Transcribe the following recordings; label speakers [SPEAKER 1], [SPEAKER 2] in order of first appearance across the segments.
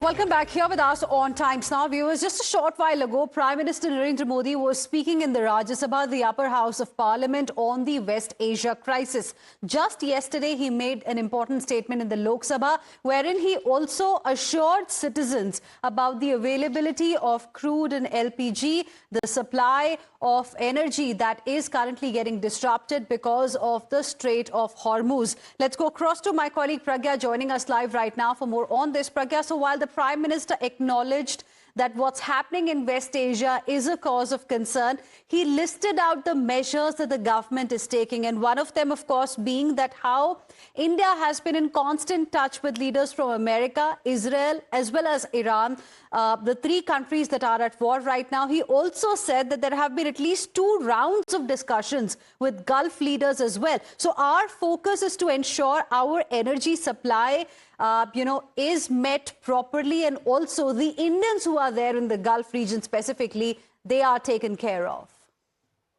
[SPEAKER 1] Welcome back here with us on Times Now. Viewers, just a short while ago, Prime Minister Narendra Modi was speaking in the Rajya Sabha, the upper house of Parliament, on the West Asia crisis. Just yesterday, he made an important statement in the Lok Sabha, wherein he also assured citizens about the availability of crude and LPG, the supply of energy that is currently getting disrupted because of the Strait of Hormuz. Let's go across to my colleague Pragya, joining us live right now for more on this. Pragya, so while the Prime Minister acknowledged that what's happening in West Asia is a cause of concern, he listed out the measures that the government is taking. And one of them, of course, being that how India has been in constant touch with leaders from America, Israel, as well as Iran, the three countries that are at war right now. He also said that there have been at least 2 rounds of discussions with Gulf leaders as well. So our focus is to ensure our energy supply is met properly, and also the Indians who are there in the Gulf region specifically, they are taken care of.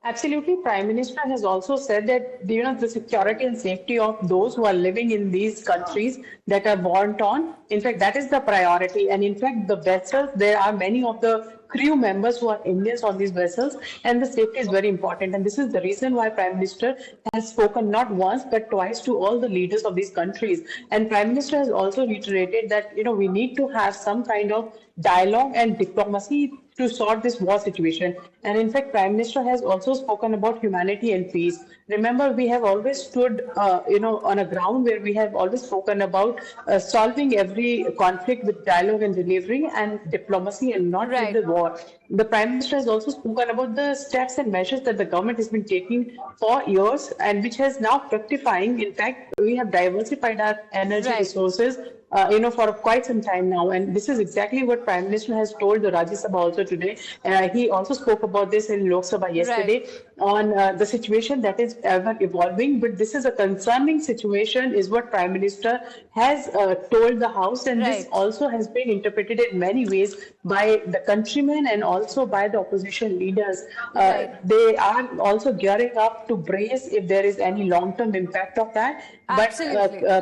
[SPEAKER 2] Absolutely. Prime Minister has also said that the security and safety of those who are living in these countries that are war-torn, in fact, that is the priority. And in fact, the vessels, there are many of the crew members who are Indians on these vessels, and the safety is very important. And this is the reason why Prime Minister has spoken not once but twice to all the leaders of these countries. And Prime Minister has also reiterated that we need to have some kind of dialogue and diplomacy to sort this war situation. And in fact, Prime Minister has also spoken about humanity and peace. Remember, we have always stood, on a ground where we have always spoken about solving every conflict with dialogue and delivery and diplomacy, and not with the war. The Prime Minister has also spoken about the steps and measures that the government has been taking for years, and which has now fructifying. In fact, we have diversified our energy resources for quite some time now. And this is exactly what Prime Minister has told the Rajya Sabha also today. He also spoke about this in Lok Sabha yesterday on the situation that is ever evolving. But this is a concerning situation, is what Prime Minister has told the House. And this also has been interpreted in many ways by the countrymen and also by the opposition leaders. They are also gearing up to brace if there is any long-term impact of that. But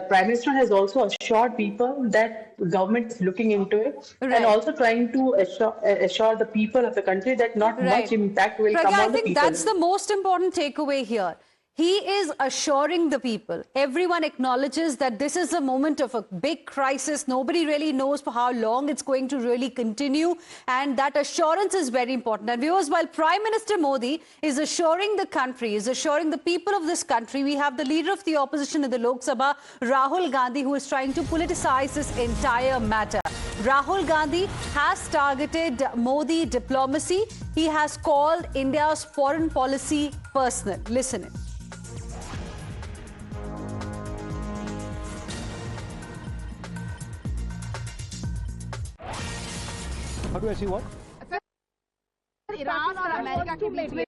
[SPEAKER 2] Prime Minister has also assured people that the government is looking into it, and also trying to assure the people of the country that not much impact will come on the people.
[SPEAKER 1] I think that's the most important takeaway here. He is assuring the people. Everyone acknowledges that this is a moment of a big crisis. Nobody really knows for how long it's going to really continue. And that assurance is very important. And viewers, while Prime Minister Modi is assuring the country, is assuring the people of this country, we have the leader of the opposition in the Lok Sabha, Rahul Gandhi, who is trying to politicize this entire matter. Rahul Gandhi has targeted Modi diplomacy. He has called India's foreign policy personal. Listen in.
[SPEAKER 3] How do I see what?
[SPEAKER 4] Iran और America के बीच में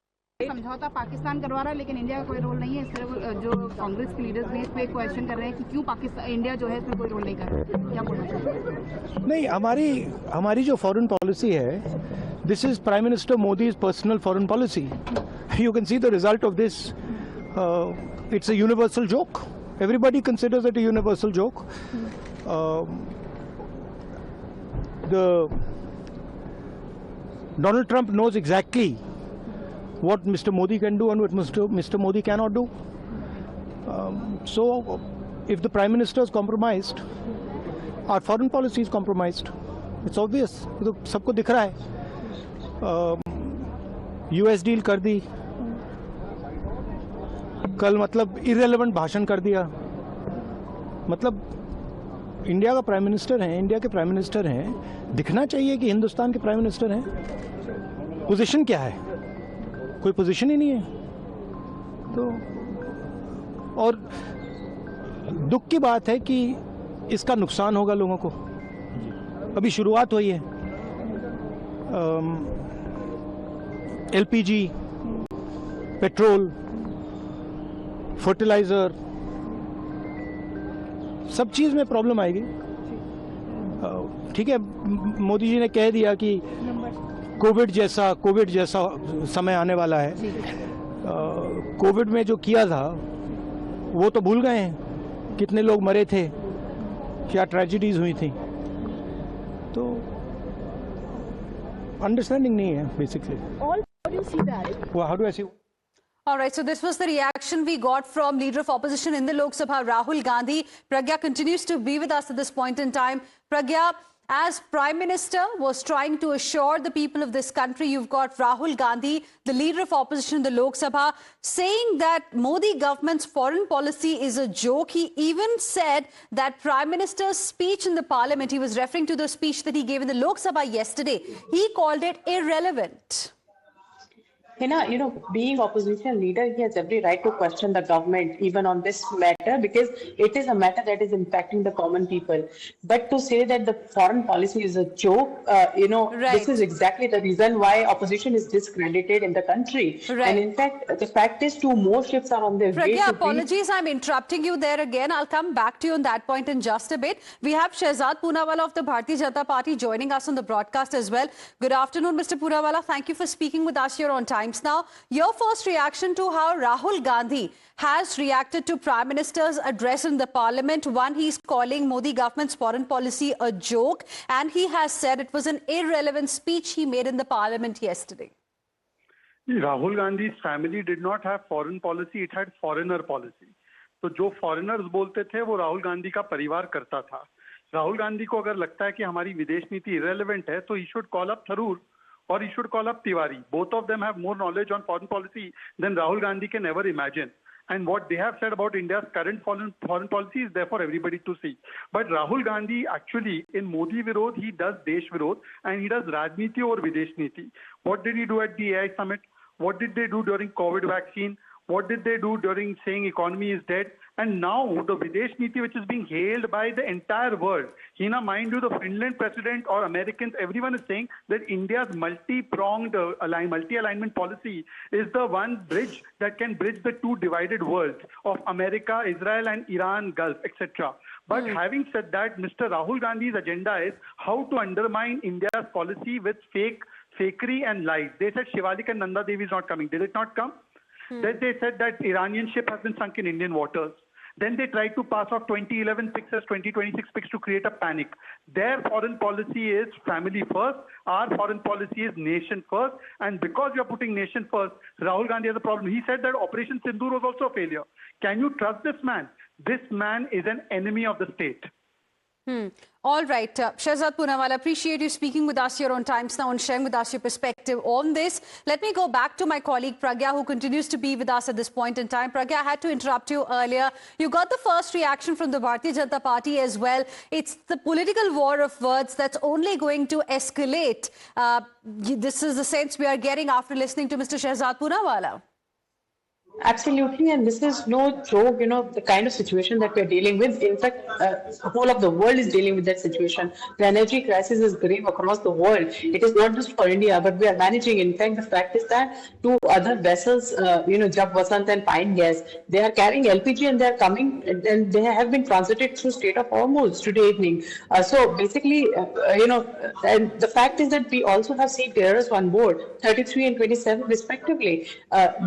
[SPEAKER 4] समझौता पाकिस्तान करवा रहा है, लेकिन India का कोई रोल नहीं है। इस तरह जो कांग्रेस के लीडर्स भी इस पे क्वेश्चन कर रहे हैं कि क्यों पाकिस्तान, इंडिया जो है इसमें कोई रोल नहीं कर रहा। क्या बोलना चाहिए?
[SPEAKER 3] नहीं, हमारी जो फॉरेन पॉलिसी है, this is prime minister Modi's personal foreign policy. You can see the result of this. It's a universal joke. Everybody considers it a universal joke. Donald Trump knows exactly what Mr. Modi can do and what Mr. Modi cannot do. So, if the Prime Minister is compromised, our foreign policy is compromised. It's obvious. तो सबको दिख रहा है. US deal कर दी, कल मतलब irrelevant भाषण कर दिया. मतलब इंडिया का प्राइम मिनिस्टर है, इंडिया के प्राइम मिनिस्टर हैं, दिखना चाहिए कि हिंदुस्तान के प्राइम मिनिस्टर हैं. पोजीशन क्या है? कोई पोजीशन ही नहीं है. तो और दुख की बात है कि इसका नुकसान होगा लोगों को. अभी शुरुआत हुई है. LPG, पेट्रोल, फर्टिलाइजर, सब चीज में प्रॉब्लम आएगी. ठीक है, मोदी जी ने कह दिया कि कोविड जैसा समय आने वाला है. कोविड में जो किया था वो तो भूल गए हैं. कितने लोग मरे थे, क्या ट्रेजेडीज हुई थी. तो अंडरस्टैंडिंग नहीं है basically.
[SPEAKER 4] All, how do you see that?
[SPEAKER 3] How do I see?
[SPEAKER 1] All right, so this was the reaction we got from Leader of Opposition in the Lok Sabha, Rahul Gandhi. Pragya continues to be with us at this point in time. Pragya, as Prime Minister was trying to assure the people of this country, you've got Rahul Gandhi, the Leader of Opposition in the Lok Sabha, saying that Modi government's foreign policy is a joke. He even said that Prime Minister's speech in the Parliament, he was referring to the speech that he gave in the Lok Sabha yesterday, he called it irrelevant.
[SPEAKER 2] Being opposition leader, he has every right to question the government even on this matter because it is a matter that is impacting the common people. But to say that the foreign policy is a joke,
[SPEAKER 1] Right.
[SPEAKER 2] this is exactly the reason why opposition is discredited in the country.
[SPEAKER 1] Right.
[SPEAKER 2] And in fact, the fact is 2 more ships are on their way.
[SPEAKER 1] Pragya,
[SPEAKER 2] to
[SPEAKER 1] apologies, I'm interrupting you there again. I'll come back to you on that point in just a bit. We have Shehzad Poonawalla of the Bharatiya Janata Party joining us on the broadcast as well. Good afternoon, Mr. Poonawalla. Thank you for speaking with us here on Times Now. Your first reaction to how Rahul Gandhi has reacted to Prime Minister's address in the Parliament. One, he's calling Modi government's foreign policy a joke, and he has said it was an irrelevant speech he made in the Parliament yesterday.
[SPEAKER 5] Rahul Gandhi's family did not have foreign policy, it had foreigner policy. तो जो foreigners बोलते थे वो राहुल गांधी का परिवार करता था. राहुल गांधी को अगर लगता है कि हमारी विदेश नीति इरेलेवेंट है तो he should call up Tharoor or he should call up Tiwari. Both of them have more knowledge on foreign policy than Rahul Gandhi can ever imagine. And what they have said about India's current foreign policy is there for everybody to see. But Rahul Gandhi actually, in Modi Virod, he does Desh Virod and he does Rajniti or Videsh Niti. What did he do at the AI summit? What did they do during COVID vaccine? What did they do during saying economy is dead? And now the Videsh Niti, which is being hailed by the entire world, mind you, the Finland president or Americans, everyone is saying that India's multi-pronged multi-alignment policy is the one bridge that can bridge the 2 divided worlds of America, Israel and Iran, Gulf, etc. But having said that, Mr. Rahul Gandhi's agenda is how to undermine India's policy with fakery and lies. They said Shivalik and Nanda Devi is not coming. Did it not come? Then they said that Iranian ship has been sunk in Indian waters. Then they tried to pass off 2011 picks as 2026 picks to create a panic. Their foreign policy is family first. Our foreign policy is nation first. And because you are putting nation first, Rahul Gandhi has a problem. He said that Operation Sindoor was also a failure. Can you trust this man? This man is an enemy of the state.
[SPEAKER 1] All right, Shehzad Poonawalla, appreciate you speaking with us here on Times Now and sharing with us your perspective on this. Let me go back to my colleague Pragya, who continues to be with us at this point in time. Pragya, I had to interrupt you earlier. You got the first reaction from the Bharatiya Janata Party as well. It's the political war of words that's only going to escalate. This is the sense we are getting after listening to Mr. Shehzad Poonawalla.
[SPEAKER 2] Absolutely, and this is no joke, the kind of situation that we're dealing with. In fact, the whole of the world is dealing with that situation. The energy crisis is grave across the world. It is not just for India, but we are managing. In fact, the fact is that 2 other vessels, Jab Vasant and Pine Gas, they are carrying LPG and they are coming and they have been transited through Strait of Hormuz today evening. So basically, and the fact is that we also have sea terrorists on board, 33 and 27 respectively.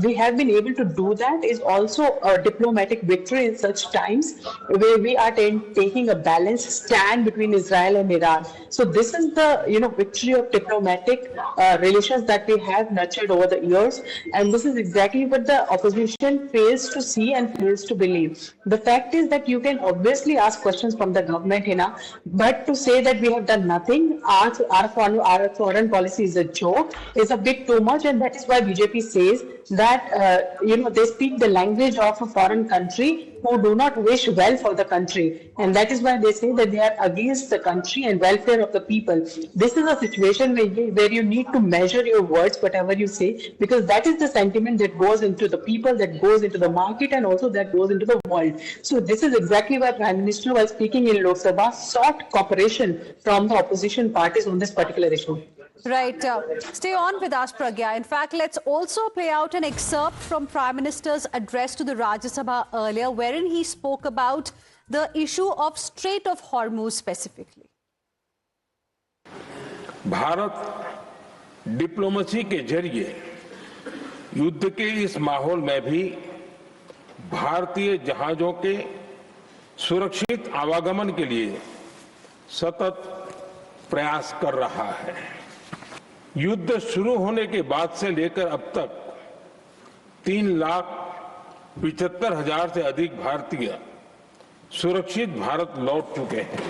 [SPEAKER 2] We have been able to do that is also a diplomatic victory in such times where we are taking a balanced stand between Israel and Iran. So this is the victory of diplomatic relations that we have nurtured over the years, and this is exactly what the opposition fails to see and fails to believe. The fact is that you can obviously ask questions from the government, but to say that we have done nothing, our foreign policy is a joke, is a bit too much, and that is why BJP says that they speak the language of a foreign country who do not wish well for the country, and that is why they say that they are against the country and welfare of the people. This is a situation where you need to measure your words, whatever you say, because that is the sentiment that goes into the people, that goes into the market, and also that goes into the world. So this is exactly why Prime Minister, while speaking in Lok Sabha, sought cooperation from the opposition parties on this particular issue.
[SPEAKER 1] Right. Stay on with us, Pragya. In fact, let's also play out an excerpt from Prime Minister's address to the Rajya Sabha earlier, wherein he spoke about the issue of Strait of Hormuz specifically.
[SPEAKER 6] Bharat diplomacy के जरिए युद्ध के इस माहौल में भी भारतीय जहाजों के सुरक्षित आवागमन के लिए सतत प्रयास कर रहा है। युद्ध शुरू होने के बाद से लेकर अब तक 3,75,000 से अधिक भारतीय सुरक्षित भारत लौट चुके हैं।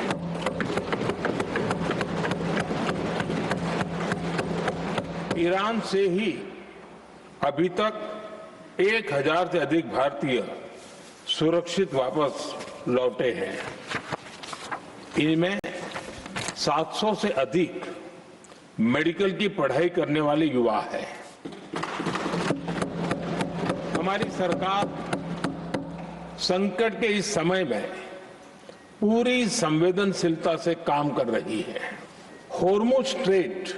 [SPEAKER 6] ईरान से ही अभी तक 1,000 से अधिक भारतीय सुरक्षित वापस लौटे हैं। इनमें 700 से अधिक मेडिकल की पढ़ाई करने वाले युवा हैं। हमारी सरकार संकट के इस समय में पूरी संवेदनशीलता से काम कर रही है। होर्मुज स्ट्रेट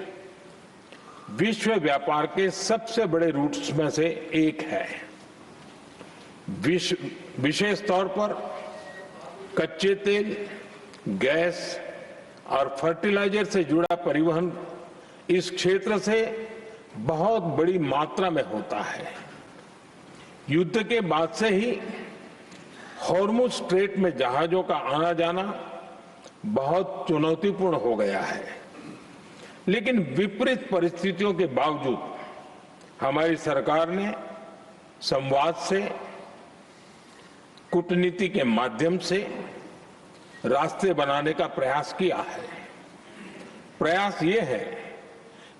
[SPEAKER 6] विश्व व्यापार के सबसे बड़े रूट्स में से एक है। विशेष तौर पर कच्चे तेल, गैस और फर्टिलाइजर से जुड़ा परिवहन इस क्षेत्र से बहुत बड़ी मात्रा में होता है। युद्ध के बाद से ही होर्मुज स्ट्रेट में जहाजों का आना जाना बहुत चुनौतीपूर्ण हो गया है, लेकिन विपरीत परिस्थितियों के बावजूद हमारी सरकार ने संवाद से, कूटनीति के माध्यम से रास्ते बनाने का प्रयास किया है। प्रयास ये है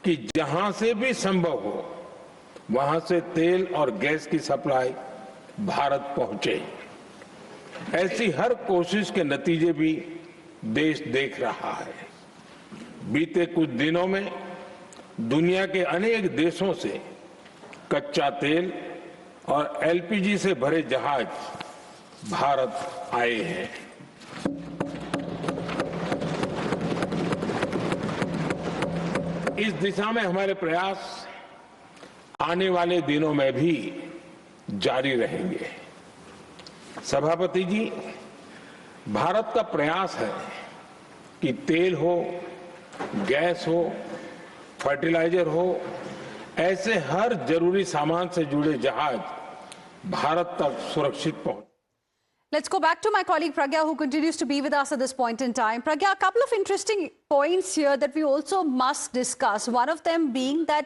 [SPEAKER 6] कि जहां से भी संभव हो वहां से तेल और गैस की सप्लाई भारत पहुंचे। ऐसी हर कोशिश के नतीजे भी देश देख रहा है। बीते कुछ दिनों में दुनिया के अनेक देशों से कच्चा तेल और एलपीजी से भरे जहाज भारत आए हैं। इस दिशा में हमारे प्रयास आने वाले दिनों में भी जारी रहेंगे। सभापति जी, भारत का प्रयास है कि तेल हो, गैस हो, फर्टिलाइजर हो, ऐसे हर जरूरी सामान से जुड़े जहाज भारत तक सुरक्षित पहुंचे।
[SPEAKER 1] Let's go back to my colleague Pragya, who continues to be with us at this point in time. Pragya, a couple of interesting points here that we also must discuss. One of them being that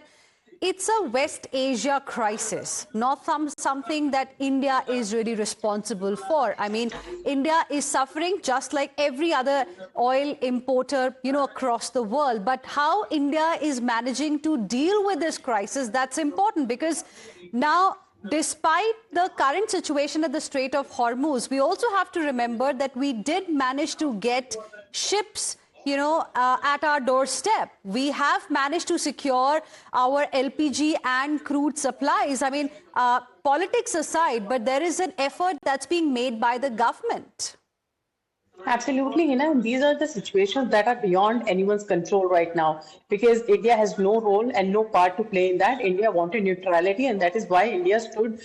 [SPEAKER 1] it's a West Asia crisis, not something that India is really responsible for. I mean, India is suffering just like every other oil importer, across the world. But how India is managing to deal with this crisis, that's important, because now, despite the current situation at the Strait of Hormuz, we also have to remember that we did manage to get ships at our doorstep. We have managed to secure our LPG and crude supplies. I mean, politics aside, but there is an effort that's being made by the government.
[SPEAKER 2] Absolutely, Hina. These are the situations that are beyond anyone's control right now, because India has no role and no part to play in that. India wanted neutrality, and that is why India stood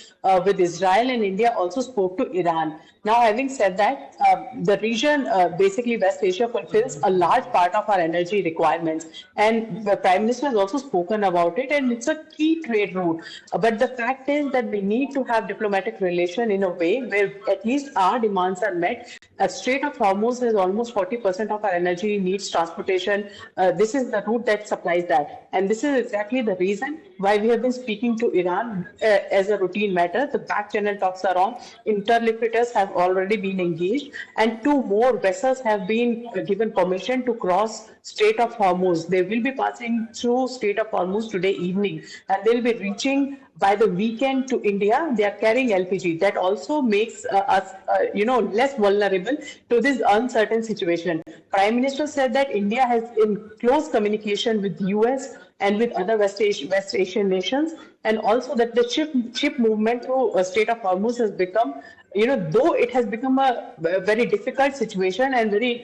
[SPEAKER 2] with Israel, and India also spoke to Iran. Now, having said that, the region, basically West Asia, fulfills a large part of our energy requirements. And the Prime Minister has also spoken about it, and it's a key trade route. But the fact is that we need to have diplomatic relation in a way where at least our demands are met. Strait of Hormuz is almost 40% of our energy needs transportation. This is the route that supplies that. And this is exactly the reason why we have been speaking to Iran as a routine matter. The back channel talks are on. Interlocutors have already been engaged, and 2 more vessels have been given permission to cross Strait of Hormuz. They will be passing through Strait of Hormuz today evening, and they'll be reaching by the weekend to India. They are carrying LPG. That also makes us, less vulnerable to this uncertain situation. Prime Minister said that India has in close communication with US and with other West Asian nations, and also that the ship movement through Strait of Hormuz has become, though it has become a very difficult situation and very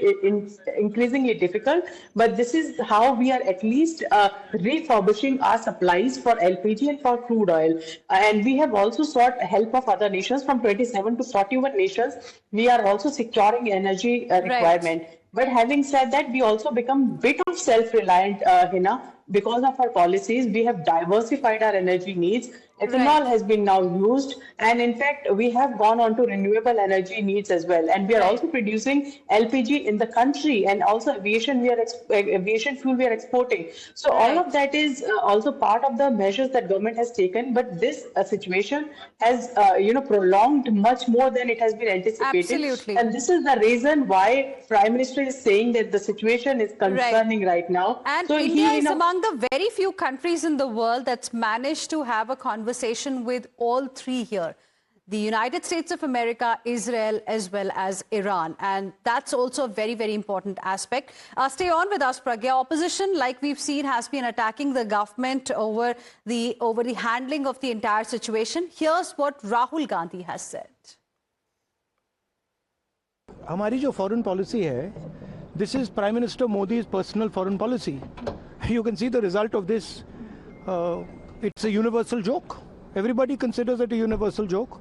[SPEAKER 2] increasingly difficult, but this is how we are at least refurbishing our supplies for LPG and for crude oil. And we have also sought help of other nations. From 27 to 41 nations, we are also securing energy requirement. Right. But having said that, we also become a bit of self-reliant, Hina. because of our policies, we have diversified our energy needs. Ethanol has been now used, and in fact, we have gone on to renewable energy needs as well. And we are also producing LPG in the country, and also aviation fuel we are exporting. So all of that is also part of the measures that government has taken. But this situation has, prolonged much more than it has been anticipated.
[SPEAKER 1] Absolutely.
[SPEAKER 2] And this is the reason why Prime Minister is saying that the situation is concerning right now.
[SPEAKER 1] And
[SPEAKER 2] so
[SPEAKER 1] India is among the very few countries in the world that's managed to have a conversation with all three here. The United States of America, Israel, as well as Iran. And that's also a very, very important aspect. Stay on with us, Pragya. Opposition, like we've seen, has been attacking the government over the handling of the entire situation. Here's what Rahul Gandhi has said.
[SPEAKER 3] हमारी जो foreign policy है, this is Prime Minister Modi's personal foreign policy. You can see the result of this. It's a universal joke. Everybody considers it a universal joke.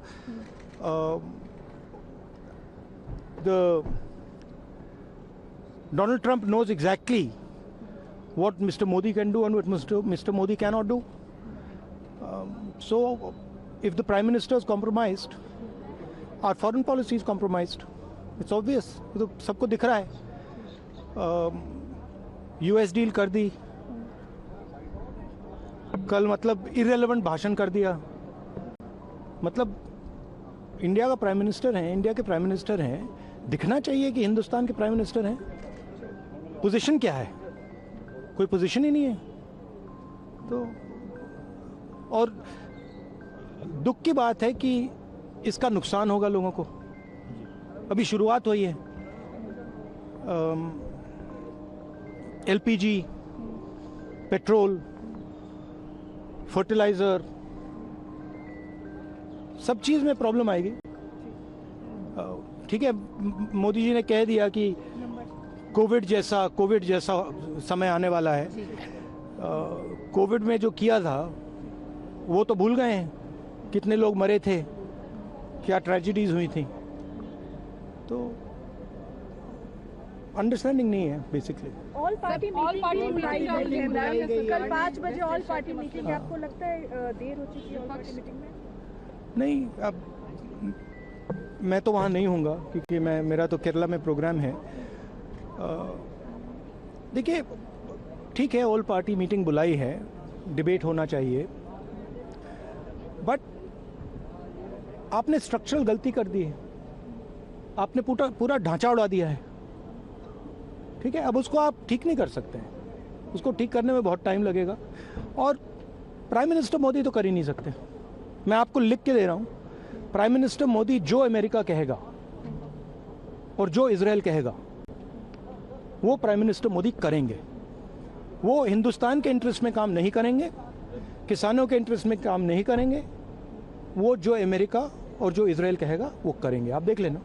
[SPEAKER 3] Donald Trump knows exactly what Mr. Modi can do and what Mr. Modi cannot do. So, if the Prime Minister is compromised, our foreign policy is compromised. It's obvious. तो सबको दिख रहा है. US deal कर दी. कल मतलब irrelevant भाषण कर दिया. मतलब इंडिया का प्राइम मिनिस्टर है, इंडिया के प्राइम मिनिस्टर हैं, दिखना चाहिए कि हिंदुस्तान के प्राइम मिनिस्टर हैं. पोजीशन क्या है? कोई पोजीशन ही नहीं है. तो और दुख की बात है कि इसका नुकसान होगा लोगों को. अभी शुरुआत हुई है. LPG, पेट्रोल, फर्टिलाइजर, सब चीज़ में प्रॉब्लम आएगी. ठीक है, मोदी जी ने कह दिया कि कोविड जैसा समय आने वाला है. कोविड में जो किया था वो तो भूल गए हैं. कितने लोग मरे थे, क्या ट्रेजेडीज हुई थी. तो अंडरस्टैंडिंग नहीं है बेसिकली.
[SPEAKER 7] ऑल पार्टी मीटिंग बुलाई गई है. कल 5 बजे ऑल पार्टी मीटिंग है. आपको लगता है देर हो चुकी है ऑल पार्टी मीटिंग में?
[SPEAKER 3] नहीं, अब मैं तो वहाँ नहीं हूँगा क्योंकि मेरा तो केरला में प्रोग्राम है. देखिए, ठीक है, ऑल पार्टी मीटिंग बुलाई है, डिबेट होना चाहिए, बट आपने स्ट्रक्चरल गलती कर दी है. आपने पूरा ढांचा उड़ा दिया है. ठीक है, अब उसको आप ठीक नहीं कर सकते हैं. उसको ठीक करने में बहुत टाइम लगेगा और प्राइम मिनिस्टर मोदी तो कर ही नहीं सकते. मैं आपको लिख के दे रहा हूं, प्राइम मिनिस्टर मोदी जो अमेरिका कहेगा और जो इजराइल कहेगा वो प्राइम मिनिस्टर मोदी करेंगे. वो हिंदुस्तान के इंटरेस्ट में काम नहीं करेंगे, किसानों के इंटरेस्ट में काम नहीं करेंगे. वो जो अमेरिका और जो इजराइल कहेगा वो करेंगे. आप देख लेना.